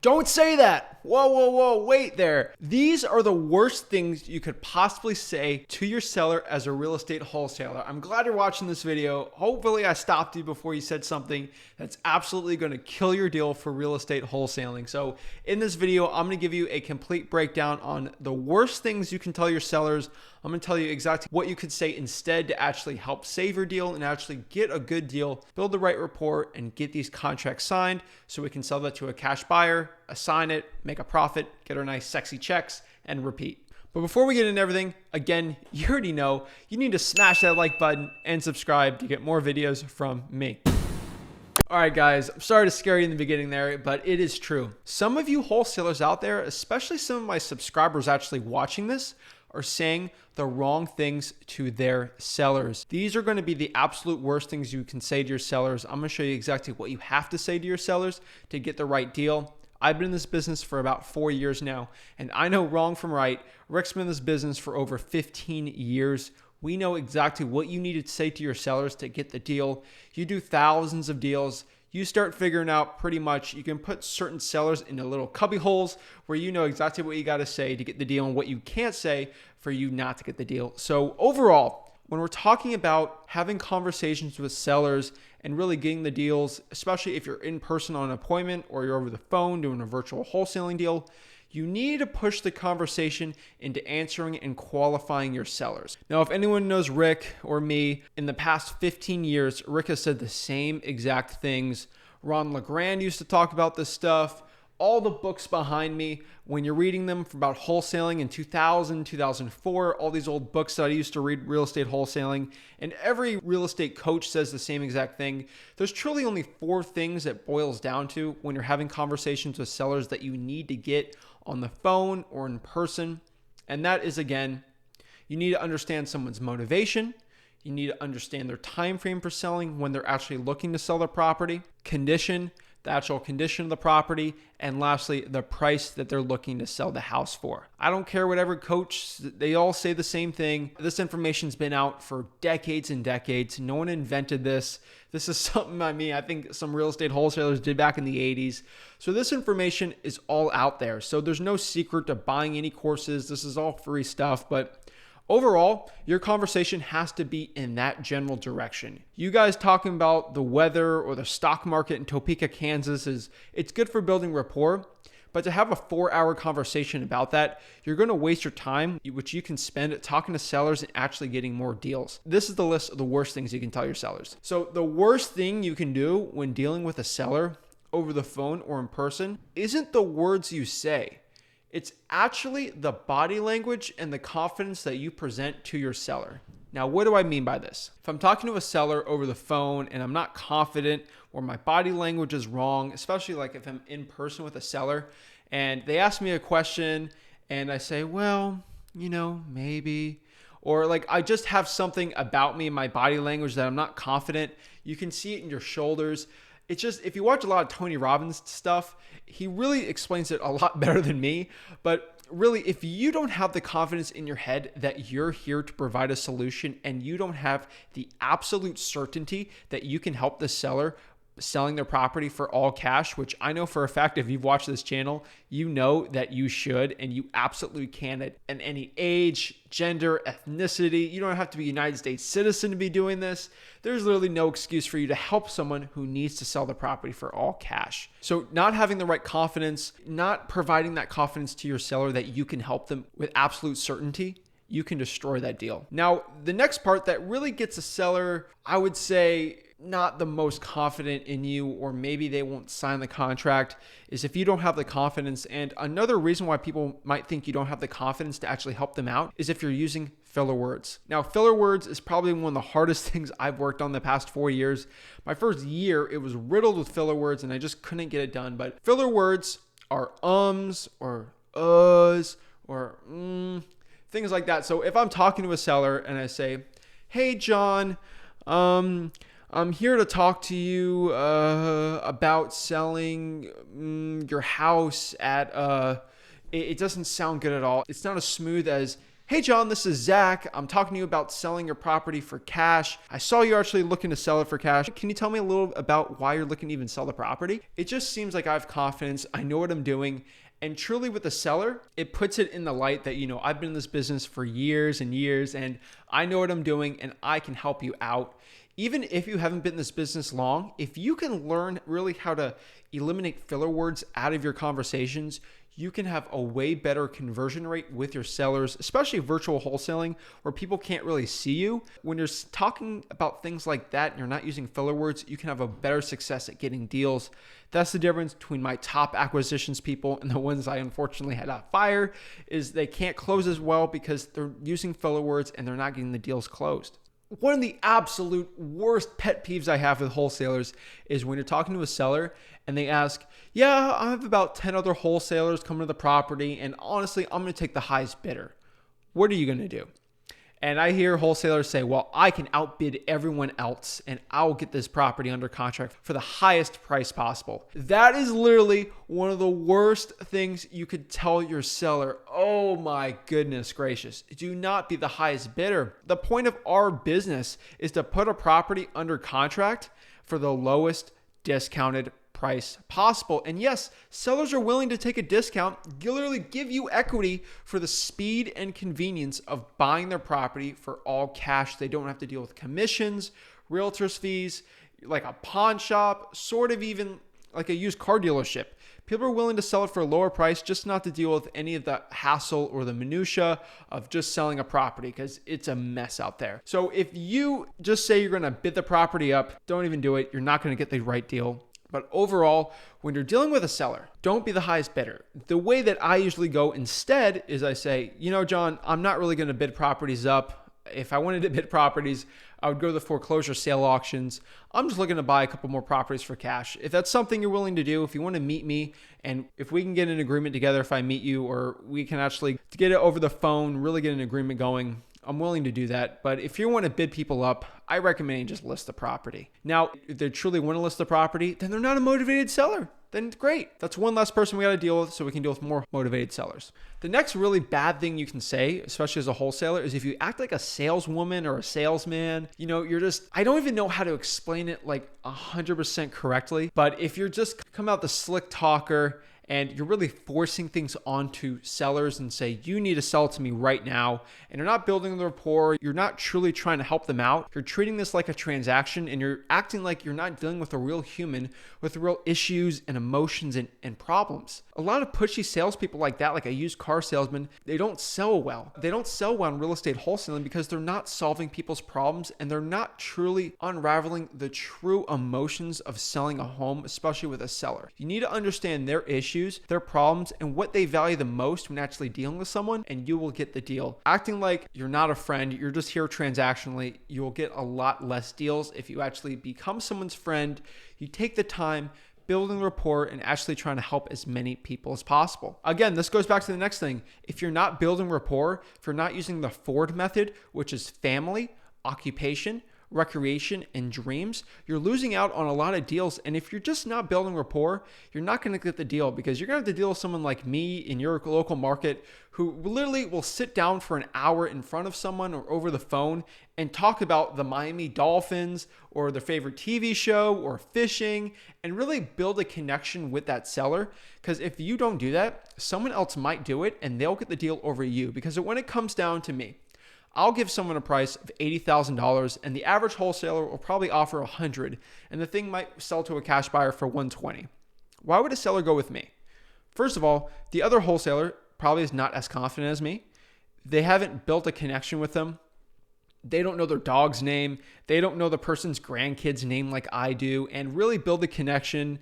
Don't say that. Whoa, whoa, whoa, wait there. These are the worst things you could possibly say to your seller as a real estate wholesaler. I'm glad you're watching this video. Hopefully I stopped you before you said something that's absolutely going to kill your deal for real estate wholesaling. So in this video, I'm going to give you a complete breakdown on the worst things you can tell your sellers. I'm going to tell you exactly what you could say instead to actually help save your deal and actually get a good deal, build the right rapport, and get these contracts signed so we can sell that to a cash buyer, assign it, make a profit, get our nice sexy checks, and repeat. But before we get into everything, again, you already know you need to smash that like button and subscribe to get more videos from me. All right, guys, I'm sorry to scare you in the beginning there, but it is true. Some of you wholesalers out there, especially some of my subscribers actually watching this, are saying the wrong things to their sellers. These are going to be the absolute worst things you can say to your sellers. I'm going to show you exactly what you have to say to your sellers to get the right deal. I've been in this business for about 4 years now, and I know wrong from right. Rick's been in this business for over 15 years. We know exactly what you need to say to your sellers to get the deal. You do thousands of deals. You start figuring out pretty much, you can put certain sellers into little cubby holes where you know exactly what you got to say to get the deal and what you can't say for you not to get the deal. So overall, when we're talking about having conversations with sellers and really getting the deals, especially if you're in person on an appointment or you're over the phone doing a virtual wholesaling deal, you need to push the conversation into answering and qualifying your sellers. Now, if anyone knows Rick or me, in the past 15 years, Rick has said the same exact things. Ron LeGrand used to talk about this stuff. All the books behind me, when you're reading them about wholesaling in 2000, 2004, all these old books that I used to read, real estate wholesaling, and every real estate coach says the same exact thing. There's truly only 4 things that boils down to when you're having conversations with sellers that you need to get on the phone or in person. And that is, again, you need to understand someone's motivation. You need to understand their time frame for selling when they're actually looking to sell their property, condition, the actual condition of the property, and lastly, the price that they're looking to sell the house for. I don't care whatever coach, they all say the same thing. This information's been out for decades and decades. No one invented this. This is something, I think some real estate wholesalers did back in the 80s. So this information is all out there. So there's no secret to buying any courses. This is all free stuff, but overall, your conversation has to be in that general direction. You guys talking about the weather or the stock market in Topeka, Kansas it's good for building rapport, but to have a 4-hour conversation about that, you're going to waste your time, which you can spend talking to sellers and actually getting more deals. This is the list of the worst things you can tell your sellers. So the worst thing you can do when dealing with a seller over the phone or in person isn't the words you say. It's actually the body language and the confidence that you present to your seller. Now, what do I mean by this? If I'm talking to a seller over the phone and I'm not confident or my body language is wrong, especially like if I'm in person with a seller and they ask me a question and I say, well, maybe, or like I just have something about me in my body language that I'm not confident, you can see it in your shoulders. It's just, if you watch a lot of Tony Robbins stuff, he really explains it a lot better than me. But really, if you don't have the confidence in your head that you're here to provide a solution and you don't have the absolute certainty that you can help the seller selling their property for all cash, which I know for a fact, if you've watched this channel, you know that you should and you absolutely can at any age, gender, ethnicity. You don't have to be a United States citizen to be doing this. There's literally no excuse for you to help someone who needs to sell the property for all cash. So not having the right confidence, not providing that confidence to your seller that you can help them with absolute certainty, you can destroy that deal. Now, the next part that really gets a seller, I would say, not the most confident in you, or maybe they won't sign the contract, is if you don't have the confidence. And another reason why people might think you don't have the confidence to actually help them out is if you're using filler words. Now, filler words is probably one of the hardest things I've worked on the past 4 years. My first year, it was riddled with filler words and I just couldn't get it done. But filler words are ums or uhs or things like that. So if I'm talking to a seller and I say, hey, John, I'm here to talk to you about selling your house at, it doesn't sound good at all. It's not as smooth as, Hey John, this is Zach. I'm talking to you about selling your property for cash. I saw you're actually looking to sell it for cash. Can you tell me a little about why you're looking to even sell the property? It just seems like I have confidence. I know what I'm doing. And truly with the seller, it puts it in the light that, I've been in this business for years and years, and I know what I'm doing and I can help you out. Even if you haven't been in this business long, if you can learn really how to eliminate filler words out of your conversations, you can have a way better conversion rate with your sellers, especially virtual wholesaling where people can't really see you. When you're talking about things like that and you're not using filler words, you can have a better success at getting deals. That's the difference between my top acquisitions people and the ones I unfortunately had to fire, is they can't close as well because they're using filler words and they're not getting the deals closed. One of the absolute worst pet peeves I have with wholesalers is when you're talking to a seller and they ask, yeah, I have about 10 other wholesalers coming to the property, and honestly, I'm going to take the highest bidder. What are you going to do? And I hear wholesalers say, well, I can outbid everyone else and I'll get this property under contract for the highest price possible. That is literally one of the worst things you could tell your seller. Oh my goodness gracious. Do not be the highest bidder. The point of our business is to put a property under contract for the lowest discounted price possible. And yes, sellers are willing to take a discount, literally give you equity for the speed and convenience of buying their property for all cash. They don't have to deal with commissions, realtors fees, like a pawn shop, sort of even like a used car dealership. People are willing to sell it for a lower price just not to deal with any of the hassle or the minutia of just selling a property, because it's a mess out there. So if you just say you're going to bid the property up, don't even do it. You're not going to get the right deal. But overall, when you're dealing with a seller, don't be the highest bidder. The way that I usually go instead is I say, John, I'm not really going to bid properties up. If I wanted to bid properties, I would go to the foreclosure sale auctions. I'm just looking to buy a couple more properties for cash. If that's something you're willing to do, if you want to meet me, and if we can get an agreement together, if I meet you, or we can actually get it over the phone, really get an agreement going, I'm willing to do that. But if you want to bid people up, I recommend you just list the property. Now, if they truly want to list the property, then they're not a motivated seller. Then great. That's one less person we got to deal with, so we can deal with more motivated sellers. The next really bad thing you can say, especially as a wholesaler, is if you act like a saleswoman or a salesman, I don't even know how to explain it like 100% correctly. But if you're just come out the slick talker and you're really forcing things onto sellers and say, you need to sell it to me right now, and you're not building the rapport, you're not truly trying to help them out, you're treating this like a transaction, and you're acting like you're not dealing with a real human with real issues and emotions and problems. A lot of pushy salespeople like that, like a used car salesman, they don't sell well. They don't sell well in real estate wholesaling because they're not solving people's problems and they're not truly unraveling the true emotions of selling a home, especially with a seller. You need to understand their issues, their problems, and what they value the most when actually dealing with someone, and you will get the deal. Acting like you're not a friend, you're just here transactionally, you will get a lot less deals if you actually become someone's friend. You take the time, building rapport, and actually trying to help as many people as possible. Again, this goes back to the next thing. If you're not building rapport, if you're not using the Ford method, which is family, occupation, recreation, and dreams, you're losing out on a lot of deals. And if you're just not building rapport, you're not going to get the deal, because you're going to have to deal with someone like me in your local market who literally will sit down for an hour in front of someone or over the phone and talk about the Miami Dolphins or their favorite TV show or fishing, and really build a connection with that seller. Because if you don't do that, someone else might do it and they'll get the deal over you. Because when it comes down to me, I'll give someone a price of $80,000 and the average wholesaler will probably offer $100, and the thing might sell to a cash buyer for $120. Why would a seller go with me? First of all, the other wholesaler probably is not as confident as me. They haven't built a connection with them. They don't know their dog's name. They don't know the person's grandkid's name like I do, and really build a connection.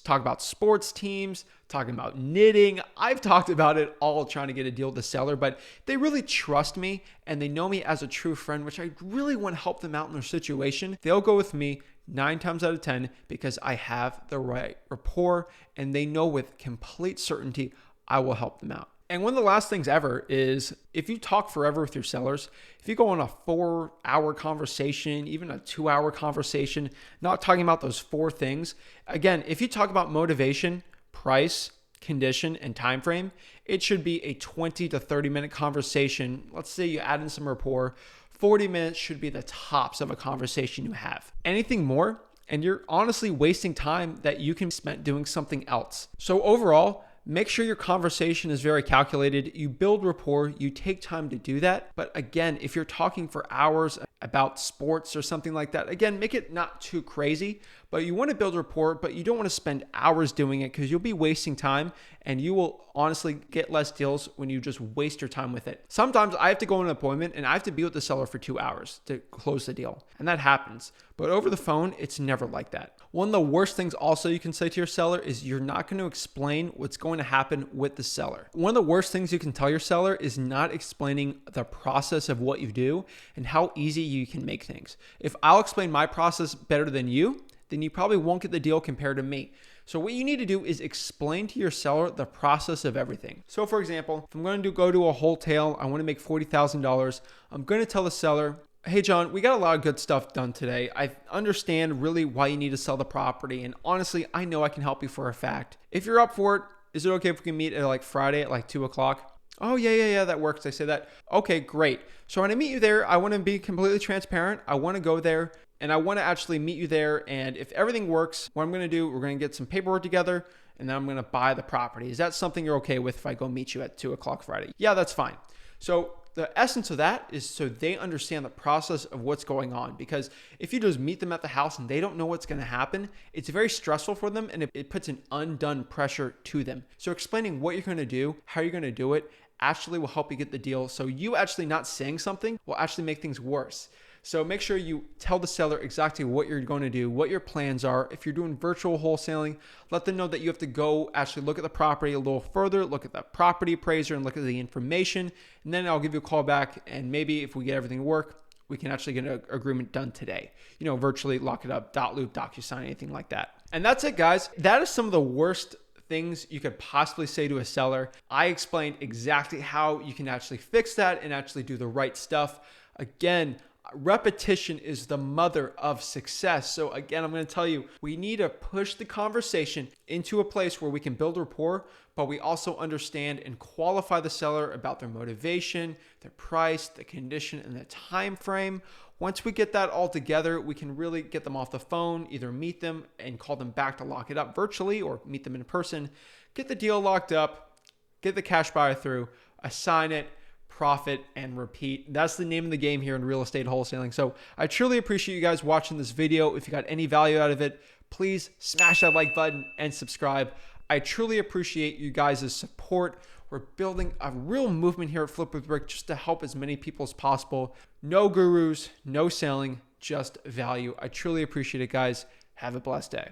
Talk about sports teams, talking about knitting. I've talked about it all trying to get a deal with the seller, but they really trust me and they know me as a true friend, which I really want to help them out in their situation. They'll go with me 9 times out of 10 because I have the right rapport and they know with complete certainty I will help them out. And one of the last things ever is if you talk forever with your sellers, if you go on a 4-hour conversation, even a 2-hour conversation, not talking about those 4 things. Again, if you talk about motivation, price, condition, and time frame, it should be a 20 to 30 minute conversation. Let's say you add in some rapport. 40 minutes should be the tops of a conversation you have. Anything more, and you're honestly wasting time that you can spend doing something else. So overall, make sure your conversation is very calculated. You build rapport, you take time to do that. But again, if you're talking for hours about sports or something like that, again, make it not too crazy, but you want to build rapport, but you don't want to spend hours doing it because you'll be wasting time and you will honestly get less deals when you just waste your time with it. Sometimes I have to go on an appointment and I have to be with the seller for 2 hours to close the deal, and that happens. But over the phone, it's never like that. One of the worst things also you can say to your seller is you're not going to explain what's going to happen with the seller. One of the worst things you can tell your seller is not explaining the process of what you do and how easy you can make things. If I'll explain my process better than you, then you probably won't get the deal compared to me. So what you need to do is explain to your seller the process of everything. So for example, if I'm going to go to a wholesale, I want to make $40,000. I'm going to tell the seller, hey, John, we got a lot of good stuff done today. I understand really why you need to sell the property. And honestly, I know I can help you for a fact. If you're up for it, is it okay if we can meet at like Friday at like 2 o'clock? Oh, yeah, that works. I say that. Okay, great. So when I meet you there, I want to be completely transparent. I want to go there and I want to actually meet you there. And if everything works, what I'm going to do, we're going to get some paperwork together and then I'm going to buy the property. Is that something you're okay with if I go meet you at 2 o'clock Friday? Yeah, that's fine. So the essence of that is so they understand the process of what's going on, because if you just meet them at the house and they don't know what's going to happen, it's very stressful for them and it puts an undone pressure to them. So explaining what you're going to do, how you're going to do it, actually will help you get the deal. So you actually not saying something will actually make things worse. So make sure you tell the seller exactly what you're going to do, what your plans are. If you're doing virtual wholesaling, let them know that you have to go actually look at the property a little further, look at the property appraiser and look at the information. And then I'll give you a call back. And maybe if we get everything to work, we can actually get an agreement done today. Virtually lock it up, .loop, DocuSign, anything like that. And that's it, guys. That is some of the worst things you could possibly say to a seller. I explained exactly how you can actually fix that and actually do the right stuff. Again, repetition is the mother of success. So again, I'm going to tell you, we need to push the conversation into a place where we can build rapport, but we also understand and qualify the seller about their motivation, their price, the condition, and the time frame. Once we get that all together, we can really get them off the phone, either meet them and call them back to lock it up virtually or meet them in person, get the deal locked up, get the cash buyer through, assign it, profit, and repeat. That's the name of the game here in real estate wholesaling. So I truly appreciate you guys watching this video. If you got any value out of it, please smash that like button and subscribe. I truly appreciate you guys' support. We're building a real movement here at Flip with Rick just to help as many people as possible. No gurus, no selling, just value. I truly appreciate it, guys. Have a blessed day.